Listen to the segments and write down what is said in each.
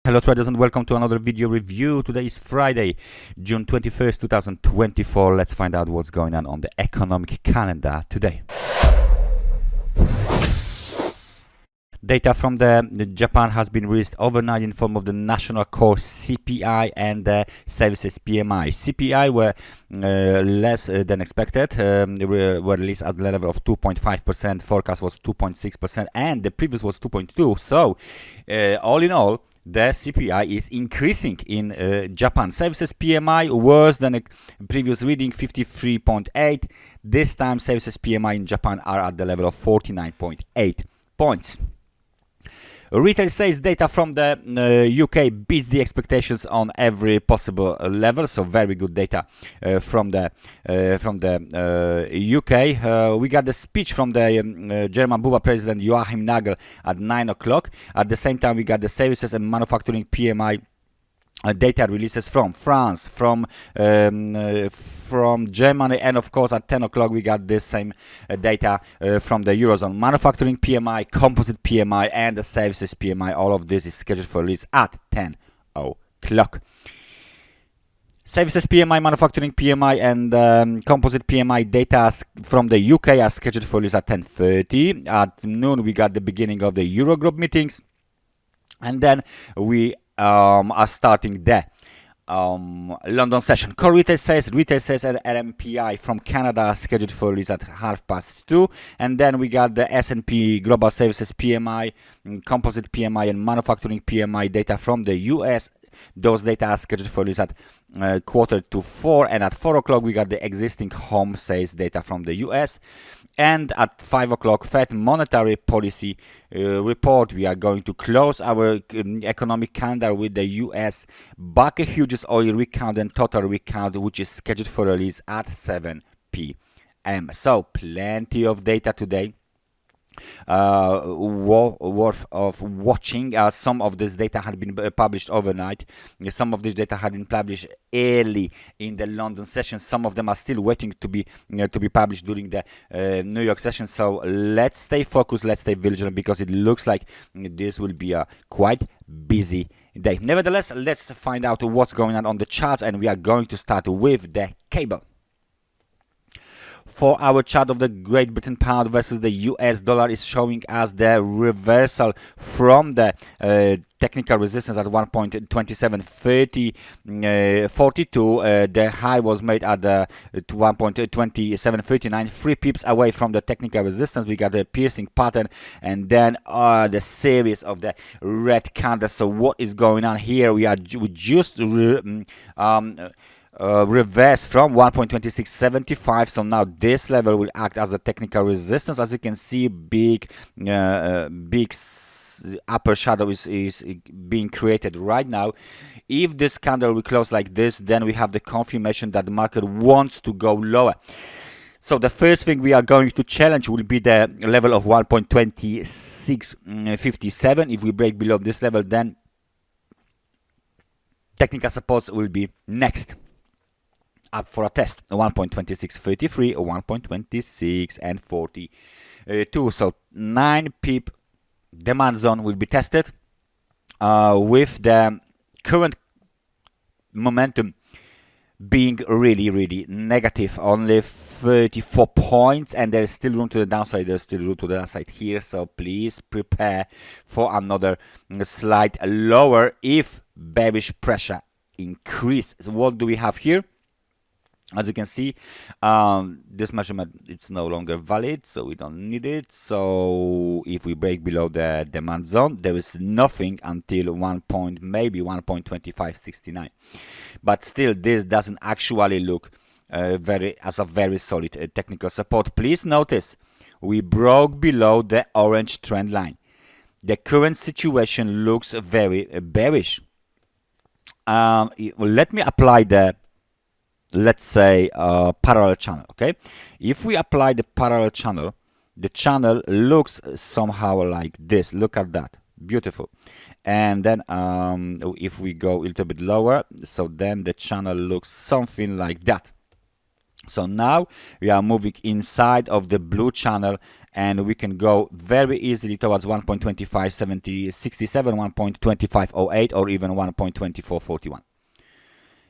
Hello traders and welcome to another video review. Today is Friday, June 21st, 2024. Let's find out what's going on the economic calendar today. Data from the Japan has been released overnight in form of the national core CPI and the services PMI. CPI were less than expected. They were released at the level of 2.5%. Forecast was 2.6%, and the previous was 2.2%. So, all in all, the CPI is increasing in Japan. Services PMI worse than a previous reading, 53.8. This time, services PMI in Japan are at the level of 49.8 points. Retail sales data from the UK beats the expectations on every possible level, so very good data from the UK. We got the speech from the German BUWA president Joachim Nagel at 9 o'clock. At the same time, we got the services and manufacturing PMI data releases from France, from Germany, and of course at 10 o'clock we got this same data from the Eurozone. Manufacturing PMI, composite PMI, and the services PMI. All of this is scheduled for release at 10 o'clock. Services PMI, manufacturing PMI, and composite PMI data from the UK are scheduled for release at 10:30. At noon we got the beginning of the Eurogroup meetings, and then we are starting the London session. Core retail sales and LMPI from Canada are scheduled for release at 2:30, and then we got the S&P Global Services PMI, composite PMI, and manufacturing PMI data from the US. Those data are scheduled for release at 3:45, and at 4 o'clock we got the existing home sales data from the US. And at 5 o'clock, Fed monetary policy report. We are going to close our economic calendar with the US Baker Hughes oil rig count and total rig count, which is scheduled for release at 7 p.m. So plenty of data today. Worth of watching. Some of this data had been published overnight. Some of this data had been published early in the London session. Some of them are still waiting to be published during the New York session. So let's stay focused, let's stay vigilant, because it looks like this will be a quite busy day. Nevertheless, let's find out what's going on the charts, and we are going to start with the cable. For our chart of the Great Britain pound versus the US dollar is showing us the reversal from the technical resistance at 1.2742. The high was made at 1.2739, 3 pips away from the technical resistance. We got a piercing pattern, and then the series of the red candles. So what is going on here? We just reverse from 1.2675. so now this level will act as the technical resistance. As you can see, big upper shadow is being created right now. If this candle will close like this, then we have the confirmation that the market wants to go lower. So the first thing we are going to challenge will be the level of 1.2657. If we break below this level, then technical supports will be next up for a test, 1.2633 or 1.2642. So 9 pip demand zone will be tested with the current momentum being really negative, only 34 points, and there is still room to the downside. There's still room to the downside here, so please prepare for another slight lower if bearish pressure increase. So what do we have here? As you can see, this measurement, it's no longer valid, so we don't need it. So if we break below the demand zone, there is nothing until maybe 1.2569. But still, this doesn't actually look as a very solid technical support. Please notice, we broke below the orange trend line. The current situation looks very bearish. Let me apply the, let's say, parallel channel. Okay, if we apply the parallel channel, the channel looks somehow like this. Look at that, beautiful. And then if we go a little bit lower, so then the channel looks something like that. So now we are moving inside of the blue channel, and we can go very easily towards 1.2567, 1.2508, or even 1.2441.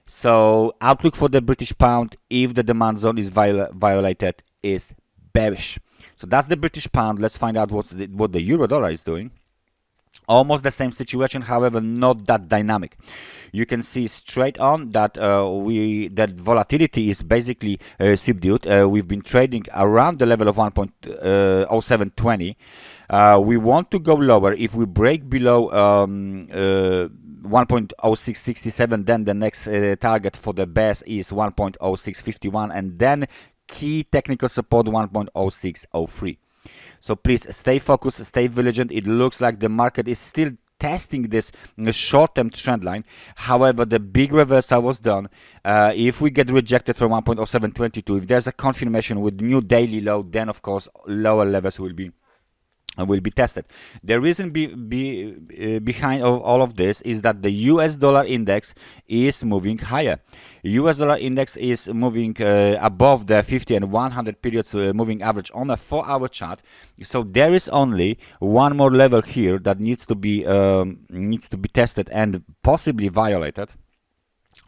So outlook for the British pound, if the demand zone is violated, is bearish. So that's the British pound. Let's find out what the euro dollar is doing. Almost the same situation, however, not that dynamic. You can see straight on that that volatility is basically subdued. We've been trading around the level of 1.0720. We want to go lower. If we break below 1.0667, then the next target for the bears is 1.0651, and then key technical support 1.0603. So please stay focused, stay vigilant. It looks like the market is still testing this short-term trend line. However, the big reversal was done. If we get rejected from 1.0722, if there's a confirmation with new daily low, then of course lower levels will be tested. The reason behind all of this is that the US dollar index is moving higher. US dollar index is moving above the 50 and 100 periods moving average on a 4-hour chart. So there is only one more level here that needs to be tested and possibly violated.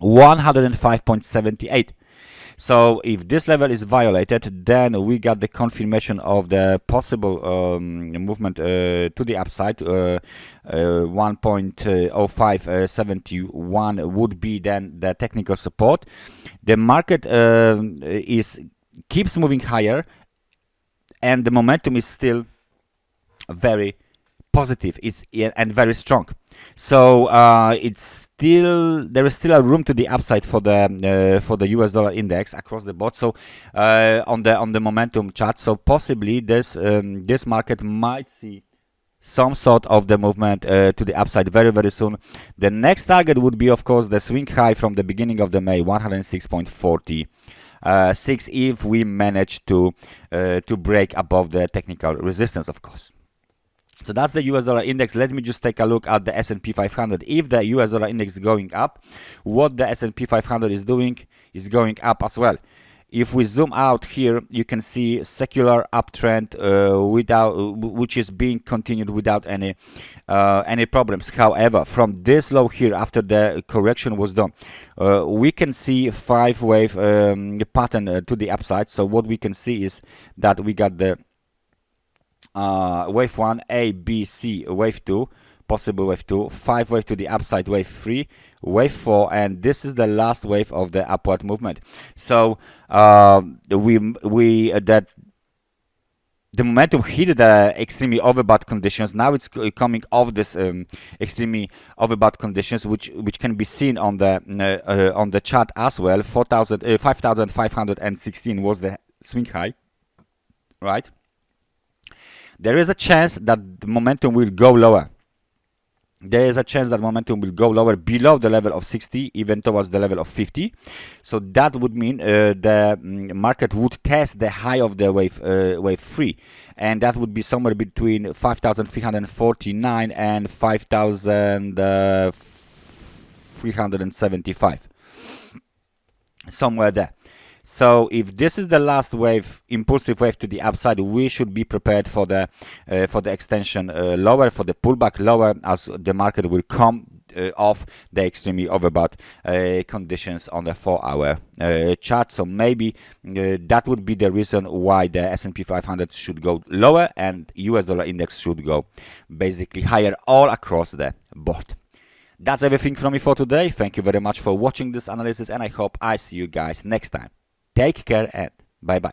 105.78. So if this level is violated, then we got the confirmation of the possible movement to the upside. 1.0571 would be then the technical support. The market keeps moving higher, and the momentum is still very positive and very strong. So there is still a room to the upside for the US dollar index across the board. So on the momentum chart, so possibly this market might see some sort of the movement to the upside very, very soon. The next target would be, of course, the swing high from the beginning of the May, 106.46, if we manage to break above the technical resistance, of course. So that's the US dollar index. Let me just take a look at the S&P 500. If the US dollar index is going up, what the S&P 500 is doing is going up as well. If we zoom out here, you can see secular uptrend which is being continued without any problems. However, from this low here, after the correction was done, we can see 5-wave pattern to the upside. So what we can see is that we got the wave 1, A, B, C, wave 2, possible wave 2, 5 wave to the upside, wave 3, wave 4, and this is the last wave of the upward movement. So the momentum hit the extremely overbought conditions. Now it's coming off this extremely overbought conditions, which can be seen on the chart as well. 5,516 was the swing high, right? There is a chance that the momentum will go lower. There is a chance that momentum will go lower below the level of 60, even towards the level of 50. So that would mean the market would test the high of the wave 3, and that would be somewhere between 5,349 and 5,375, somewhere there. So if this is the last wave, impulsive wave to the upside, we should be prepared for the extension lower, for the pullback lower, as the market will come off the extremely overbought conditions on the 4-hour chart. So maybe that would be the reason why the S&P 500 should go lower and US dollar index should go basically higher all across the board. That's everything from me for today. Thank you very much for watching this analysis, and I hope I see you guys next time. Take care and bye-bye.